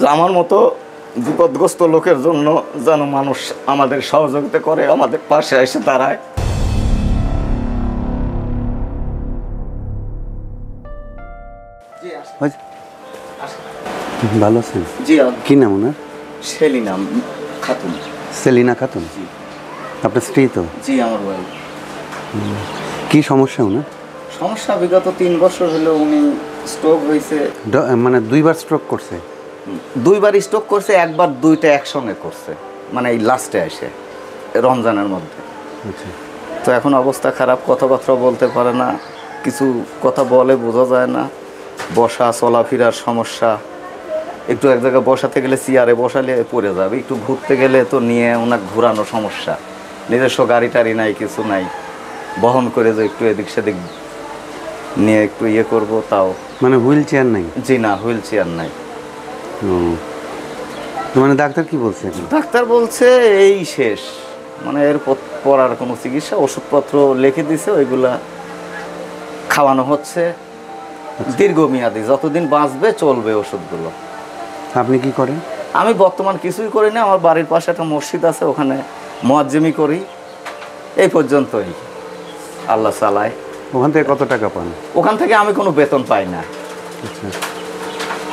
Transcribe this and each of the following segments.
আমার মতো বিপদগ্রস্ত লোকের জন্য যেন মানুষ আমাদের সহযোগিতা করে, আমাদের পাশে এসে দাঁড়ায়। ভালো আছেন? জি। কি নাম ওনার? সেলিনা খাতুন। সেলিনা খাতুন? আপনার স্ত্রী তো? জি, আমার ওয়াইফ। কি সমস্যা ওনার? সমস্যা বিগত 3 বছর হলো উনি স্ট্রোক হয়েছে। মানে 2বার স্ট্রোক করছে? 2বার স্ট্রোক করছে, একবার 2টা একসঙ্গে করছে, মানে এই লাস্টে এসে রমজানের মধ্যে। আচ্ছা। তো এখন অবস্থা খারাপ, কথাবার্তা বলতে পারে না, কিছু কথা বলে বোঝা যায় না, বসা চলাফেরার সমস্যা, একটু এক জায়গায় বসাতে গেলে চেয়ারে বসালে পড়ে যাবে, একটু ঘুরতে গেলে তো নিয়ে ওনার ঘোরানো সমস্যা, নিজস্ব গাড়ি টাড়ি নাই, কিছু নাই, বহন করে যে একটু এদিক সেদিক নিয়ে একটু ইয়ে করবো তাও। মানে হুইল চেয়ার নাই? জি না, হুইল চেয়ার নাই। মানে ডাক্তার কি বলছে? ডাক্তার বলছে এই শেষ, মানে এর পড়ার কোনো চিকিৎসা, ওষুধপত্র লিখে দিছে, ওইগুলা খাওয়ানো হচ্ছে দীর্ঘমেয়াদী, যতদিন বাঁচবে চলবে ওষুধগুলো। আপনি কি করেন? আমি বর্তমান কিছুই করি না, আমার বাড়ির পাশে একটা মসজিদ আছে, ওখানে মুয়াজ্জিমি করি, এই পর্যন্তই। আল্লাহ চালায়। ওখান থেকে কত টাকা পান? ওখান থেকে আমি কোনো বেতন পাই না। আচ্ছা।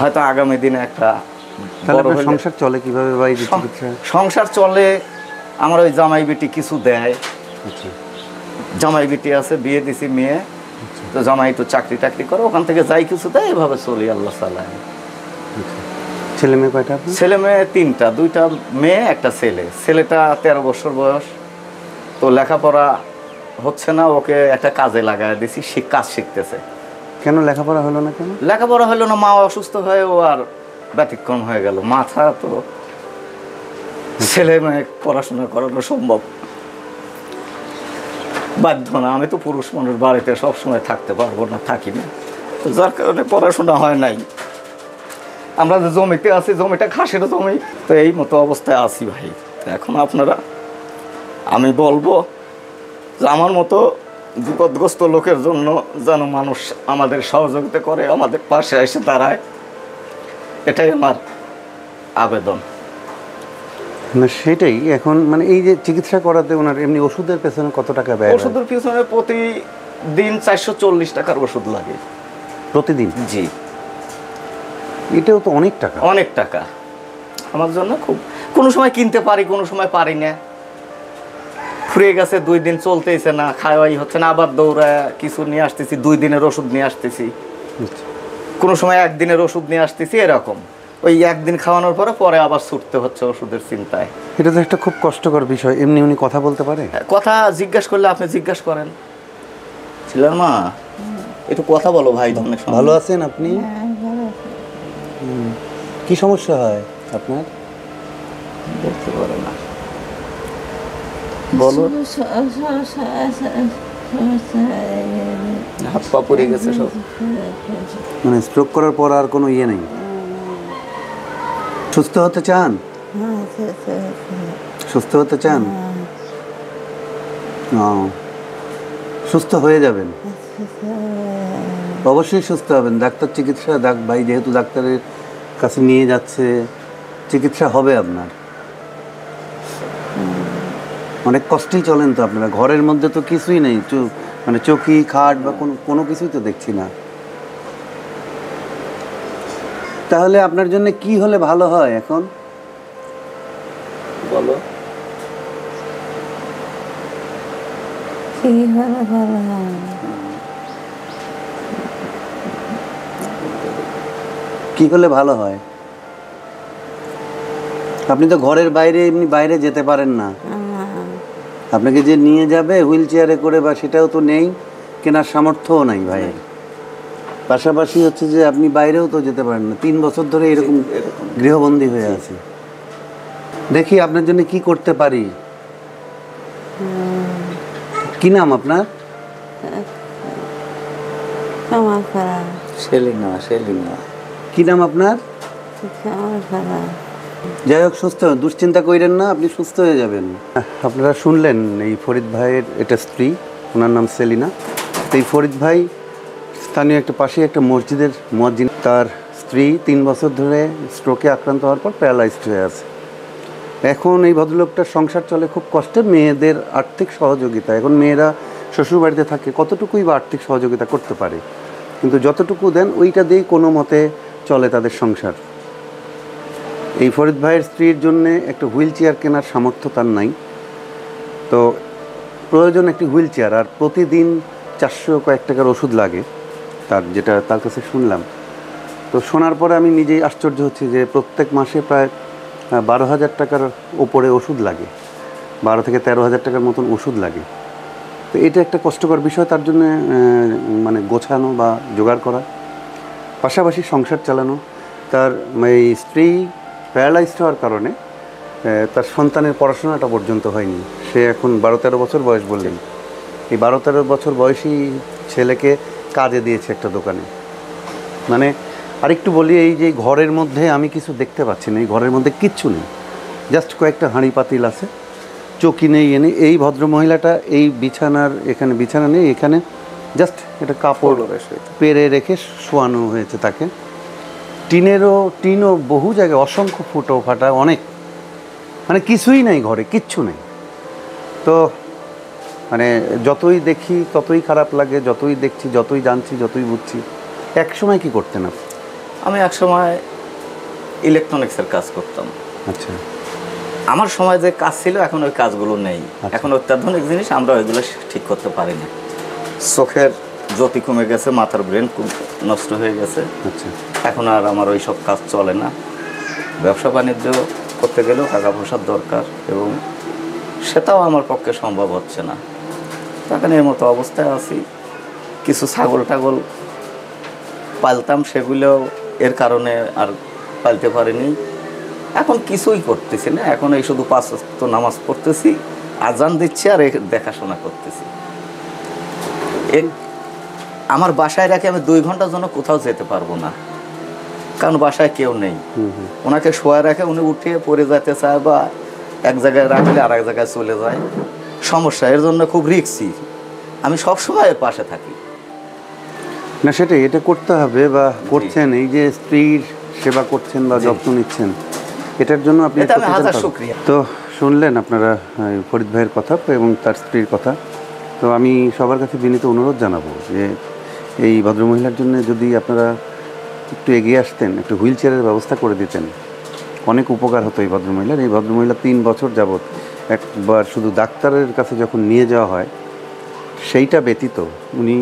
হয়তো আগামী দিনে একটা সংসার চলে কিভাবে ভাই? চিকিৎসা সংসার চলে, আমার ওই জামাই বেটি কিছু দেয়। আচ্ছা। জামাই বেটি আছে, বিয়ে দিছি মেয়ে, তো জামাই একটু চাকরি টাকরি করে, ওখান থেকে যাই কিছু দেয়, এভাবে চলি, আল্লাহ চালায়। ছেলে মেয়ে কয়টা? ছেলে মেয়ে 3টা, 2টা মেয়ে, একটা ছেলে। ছেলেটা 13 বছর বয়স, তো লেখাপড়া হচ্ছে না, ওকে একটা কাজে লাগায় দিছি, সে কাজ শিখতেছে। কেন লেখাপড়া হলো না? কেন লেখাপড়া হলো না? মা অসুস্থ হয়ে ও আর ব্যতিক্রম হয়ে গেল, মাথা তো ছেলে মেয়ে পড়াশোনা করানো সম্ভব বাধ্য না। আমি তো পুরুষ মানুষ, বাড়িতে সবসময় থাকতে পারবো না, থাকি না, তো যার কারণে পড়াশোনা হয় নাই। আমরা যে জমিতে আছি, জমিটা ঘাসের জমি, তো এই মতো অবস্থায় আছি ভাই। এখন আপনারা, আমি বলবো যে আমার মতো বিপদগ্রস্ত লোকের জন্য যেন মানুষ আমাদের সহযোগিতা করে, আমাদের পাশে এসে দাঁড়ায়, এটাই আমার আবেদন। না সেটাই। এখন মানে এই যে চিকিৎসা করাতে ওনার এমনি ওষুধের পেছনে কত টাকা ব্যয়? ওষুধের পিছনে প্রতিদিন 440 টাকার ওষুধ লাগে। প্রতিদিন? জি। এটাও তো অনেক টাকা। অনেক টাকা আমার জন্য। খুব কোনো সময় কিনতে পারি, কোনো সময় পারি না, ফুরিয়ে গেছে, 2 দিন চলতেছে না, খাওয়াই হচ্ছে না, আবার দৌড়ায় কিছু নিয়ে আসতেছি, 2 দিনের ওষুধ নিয়ে আসতেছি, কোনো সময় 1 দিনের ওষুধ নিয়ে আসতেছি, এরকম। ওই 1 দিন খাওয়ানোর পরে আবার ছুটতে হচ্ছে ওষুধের চিন্তায়। এটা তো একটা খুব কষ্টকর বিষয়। এমনি উনি কথা বলতে পারে? কথা জিজ্ঞাসা করলে আপনি জিজ্ঞাসা করেন, ছিলেন মা একটু কথা বলো ভাই। ভালো আছেন আপনি? কি সমস্যা হয় আপনার? বলতে পারে না, বলো। হাত পা পড়ে গেছে সব। মানে স্ট্রোক করার পর আর কোনো ইয়ে নেই? সুস্থ হতে চান? সুস্থ হতে চান? সুস্থ হয়ে যাবেন, অবশ্যই সুস্থ হবেন। ডাক্তার চিকিৎসা ভাই যেহেতু ডাক্তারের কাছে নিয়ে যাচ্ছে, চিকিৎসা হবে আপনার। অনেক কষ্টেই চলেন তো আপনারা, ঘরের মধ্যে তো কিছুই নেই, মানে চৌকি খাট বা কোনো কিছুই তো দেখছি না। তাহলে আপনার জন্য কি হলে ভালো হয় এখন বলো? কি হলে ভালো হয়? আপনি তো ঘরের বাইরে, এমনি বাইরে যেতে পারেন না, আপনাকে যে নিয়ে যাবে হুইল চেয়ারে করে, বা সেটাও তো নেই, কেনার সামর্থ্যও নাই ভাই। পাশাপাশি হচ্ছে যে আপনি বাইরেও তো যেতে পারেন না, 3 বছর ধরে এরকম গৃহবন্দী হয়ে আছে। দেখি আপনার জন্য কি করতে পারি। কি নাম আপনার? সেলিনা। কি নাম আপনার? যাই হোক, সুস্থ, দুশ্চিন্তা করেন না, আপনি সুস্থ হয়ে যাবেন। আপনারা শুনলেন এই ফরিদ ভাইয়ের এটা স্ত্রী, ওনার নাম সেলিনা। এই ফরিদ ভাই স্থানীয় একটা পাশে একটা মসজিদের মুয়াজ্জিন, তার স্ত্রী 3 বছর ধরে স্ট্রোকে আক্রান্ত হওয়ার পর প্যারালাইজড হয়ে আছে। এখন এই ভদ্রলোকটার সংসার চলে খুব কষ্টে, মেয়েদের আর্থিক সহযোগিতা। এখন মেয়েরা শ্বশুরবাড়িতে থাকে, কতটুকুই বা আর্থিক সহযোগিতা করতে পারে, কিন্তু যতটুকু দেন ওইটা দিয়েই কোনো মতে চলে তাদের সংসার। এই ফরিদ ভাইয়ের স্ত্রীর জন্যে একটা হুইল চেয়ার কেনার সামর্থ্য তার নাই, তো প্রয়োজন একটি হুইল চেয়ার। আর প্রতিদিন 400 কয়েক টাকার ওষুধ লাগে তার, যেটা তার কাছে শুনলাম। তো শোনার পরে আমি নিজেই আশ্চর্য হচ্ছি যে প্রত্যেক মাসে প্রায় 12,000 টাকার ওপরে ওষুধ লাগে, 12 থেকে 13,000 টাকার মতন ওষুধ লাগে। তো এটা একটা কষ্টকর বিষয় তার জন্য, মানে গোছানো বা জোগাড় করা, পাশাপাশি সংসার চালানো। তার এই স্ত্রী প্যারালাইজড হওয়ার কারণে তার সন্তানের পড়াশোনাটা পর্যন্ত হয়নি। সে এখন 12-13 বছর বয়স বললেন। এই 12-13 বছর বয়সী ছেলেকে কাজে দিয়েছে একটা দোকানে। মানে আরেকটু বলি, এই যে ঘরের মধ্যে আমি কিছু দেখতে পাচ্ছি না, এই ঘরের মধ্যে কিচ্ছু নেই, জাস্ট কয়েকটা হাঁড়ি পাতিল আছে, চৌকি নেই, এনে এই ভদ্রমহিলাটা এই বিছানার, এখানে বিছানা নেই, এখানে জাস্ট এটা কাপড় পেরে রেখে শোয়ানো হয়েছে তাকে। টিনও বহু জায়গায়, অসংখ্য ফুটো ফাটা, অনেক, মানে কিছুই নেই ঘরে, কিচ্ছু নেই। তো মানে যতই দেখি ততই খারাপ লাগে, যতই দেখছি, যতই জানছি, যতই বুঝছি। এক সময় কি করতেন আপনি? আমি এক সময় ইলেকট্রনিক্সের কাজ করতাম। আচ্ছা। আমার সময় যে কাজ ছিল এখন ওই কাজগুলো নেই। এখন অত্যাধুনিক জিনিস, আমরা ওইগুলো ঠিক করতে পারি না। চোখের জ্যোতি কমে গেছে, মাথার ব্রেন নষ্ট হয়ে গেছে। আচ্ছা। এখন আর আমার ওই সব কাজ চলে না। ব্যবসা বাণিজ্য করতে গেলেও টাকা পয়সার দরকার, এবং সেটাও আমার পক্ষে সম্ভব হচ্ছে না। তখন এর মতো অবস্থায় আছি। কিছু ছাগল টাগল পালতাম, সেগুলোও এর কারণে আর পালতে পারিনি। এখন কিছুই করতেছি না, এখন এই শুধু 5 ওয়াক্ত নামাজ পড়তেছি, আজান দিচ্ছি আর দেখাশোনা করতেছি। আমার বাসায় রাখে আমি 2 ঘন্টার জন্য কোথাও যেতে পারবো না, কারণ বাসায় কেউ নেই। ওনাকে শোয়া রাখে, উনি উঠে পড়ে যেতে চায়, বা এক জায়গায় রাখলে আর এক জায়গায় চলে যায়, সমস্যা। এর জন্য খুব রিস্কি। আমি সবসময় এর পাশে থাকি। না সেটাই, এটা করতে হবে বা করছেন, এই যে স্ত্রীর সেবা করছেন বা যত্ন নিচ্ছেন, এটার জন্য আপনি হাজার শুকরিয়া। তো শুনলেন আপনারা ফরিদ ভাইয়ের কথা এবং তার স্ত্রীর কথা। তো আমি সবার কাছে বিনীত অনুরোধ জানাবো যে এই ভদ্রমহিলার জন্য যদি আপনারা একটু এগিয়ে আসতেন, একটু হুইল চেয়ারের ব্যবস্থা করে দিতেন, অনেক উপকার হতো এই ভদ্রমহিলার। এই ভদ্রমহিলা 3 বছর যাবৎ একবার শুধু ডাক্তারের কাছে যখন নিয়ে যাওয়া হয় সেইটা ব্যতীত উনি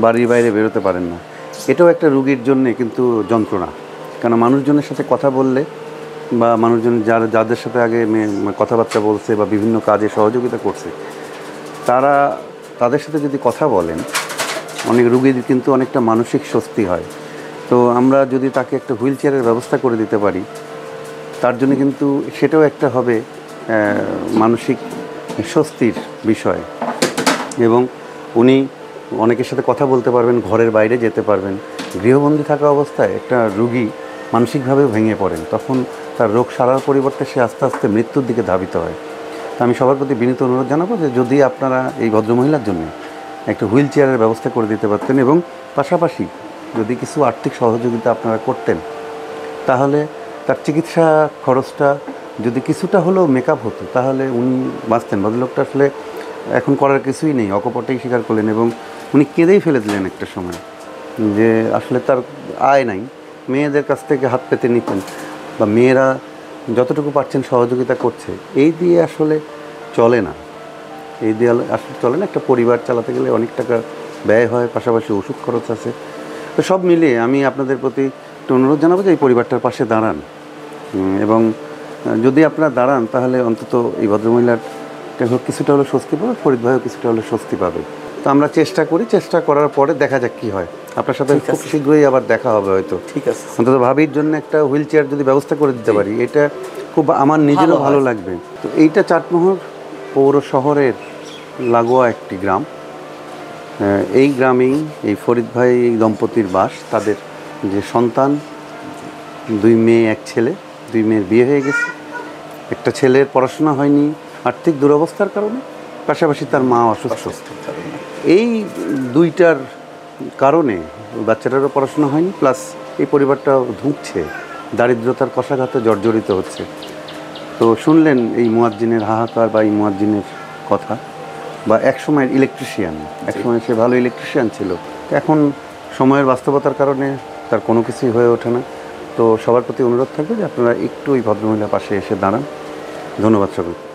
বাড়ির বাইরে বেরোতে পারেন না। এটাও একটা রুগীর জন্যে কিন্তু যন্ত্রণা, কেন মানুষজনের সাথে কথা বললে বা মানুষজন যাদের সাথে আগে কথাবার্তা বলছে বা বিভিন্ন কাজে সহযোগিতা করছে, তাদের সাথে যদি কথা বলেন, অনেক রুগীর কিন্তু অনেকটা মানসিক স্বস্তি হয়। তো আমরা যদি তাকে একটা হুইল চেয়ারের ব্যবস্থা করে দিতে পারি, তার জন্য কিন্তু সেটাও একটা হবে মানসিক স্বস্তির বিষয়, এবং উনি অনেকের সাথে কথা বলতে পারবেন, ঘরের বাইরে যেতে পারবেন। গৃহবন্দী থাকা অবস্থায় একটা রুগী মানসিকভাবেও ভেঙে পড়েন, তখন তার রোগ সারার পরিবর্তে সে আস্তে আস্তে মৃত্যুর দিকে ধাবিত হয়। তো আমি সবার প্রতি বিনীত অনুরোধ জানাবো যে যদি আপনারা এই ভদ্রমহিলার জন্য একটা হুইল চেয়ারের ব্যবস্থা করে দিতে পারতেন, এবং পাশাপাশি যদি কিছু আর্থিক সহযোগিতা আপনারা করতেন, তাহলে তার চিকিৎসা খরচটা যদি কিছুটা হলেও মেকআপ হতো, তাহলে উনি বাঁচতেন। ভদ্রলোকটা আসলে এখন করার কিছুই নেই, অকপটেই স্বীকার করলেন, এবং উনি কেঁদেই ফেলে দিলেন একটা সময় যে আসলে তার আয় নাই। মেয়েদের কাছ থেকে হাত পেতে নিতেন, বা মেয়েরা যতটুকু পারছেন সহযোগিতা করছে, এই দিয়ে আসলে চলে না, এই দিয়ে আসলে চলে না। একটা পরিবার চালাতে গেলে অনেক টাকা ব্যয় হয়, পাশাপাশি ওষুধ খরচ আছে। তো সব মিলিয়ে আমি আপনাদের প্রতি একটু অনুরোধ জানাবো যে এই পরিবারটার পাশে দাঁড়ান, এবং যদি আপনারা দাঁড়ান তাহলে অন্তত এই ভদ্রমহিলার কিছুটা হলে স্বস্তি পাবে, ফরিদ ভাইও কিছুটা হলে স্বস্তি পাবে। তো আমরা চেষ্টা করি, চেষ্টা করার পরে দেখা যাক কী হয়। আপনার সাথে খুব শীঘ্রই আবার দেখা হবে হয়তো। ঠিক আছে। অন্তত ভাবির জন্য একটা হুইল চেয়ার যদি ব্যবস্থা করে দিতে পারি, এটা খুব আমার নিজেরও ভালো লাগবে। তো এইটা চাটমোহর পৌর শহরের লাগোয়া একটি গ্রাম। এই গ্রামেই এই ফরিদ ভাই এই দম্পতির বাস। তাদের যে সন্তান, 2 মেয়ে 1 ছেলে, 2 মেয়ের বিয়ে হয়ে গেছে। একটা ছেলের পড়াশোনা হয়নি আর্থিক দুরবস্থার কারণে, পাশাপাশি তার মা অসুস্থ। এই 2টার কারণে বাচ্চাটারও পড়াশোনা হয়নি, প্লাস এই পরিবারটা ধুঁকছে, দারিদ্রতার কষাঘাতে জর্জরিত হচ্ছে। তো শুনলেন এই মুয়াজ্জিনের হাহাকার বা এই মুয়াজ্জিনের কথা, বা একসময়ের ইলেকট্রিশিয়ান, একসময় সে ভালো ইলেকট্রিশিয়ান ছিল, এখন সময়ের বাস্তবতার কারণে তার কোনো কিছুই হয়ে ওঠে না। তো সবার প্রতি অনুরোধ থাকবে যে আপনারা একটু ওই ভদ্রমহিলার পাশে এসে দাঁড়ান। ধন্যবাদ সকল।